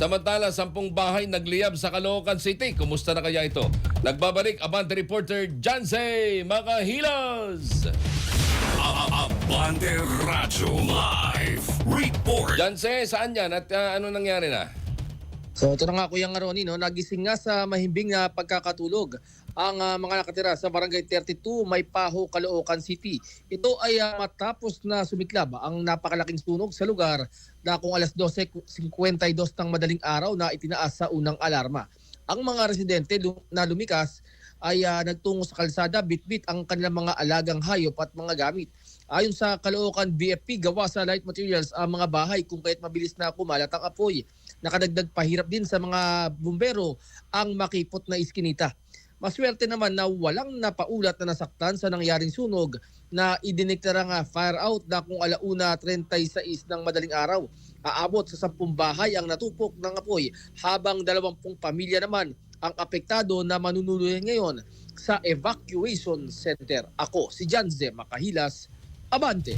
Samantala, 10 bahay nagliyab sa Caloocan City. Kumusta na kaya ito? Nagbabalik Abante reporter Janse Makahilas. Abante Radyo Live Report. Janse, saan yan at ano nangyari na? So ito na nga Kuya Ronnie, no? Nagising nga sa mahimbing na pagkakatulog ang mga nakatira sa Barangay 32, Maypaho, Caloocan City. Ito ay matapos na sumiklab ang napakalaking sunog sa lugar na kung alas 12:52 ng madaling araw na itinaas sa unang alarma. Ang mga residente na lumikas ay nagtungo sa kalsada, bitbit ang kanilang mga alagang hayop at mga gamit. Ayon sa Caloocan BFP, gawa sa light materials ang mga bahay kung kaya't mabilis na kumalat ang apoy. Nakadagdag pahirap din sa mga bumbero ang makipot na iskinita. Maswerte naman na walang napaulat na nasaktan sa nangyaring sunog na idineklara nga fire out na kung 1:36 ng madaling araw. Aabot sa 10 bahay ang natupok ng apoy habang 20 pamilya naman ang apektado na manunuluyan ngayon sa evacuation center. Ako si Janze Makahilas, Abante.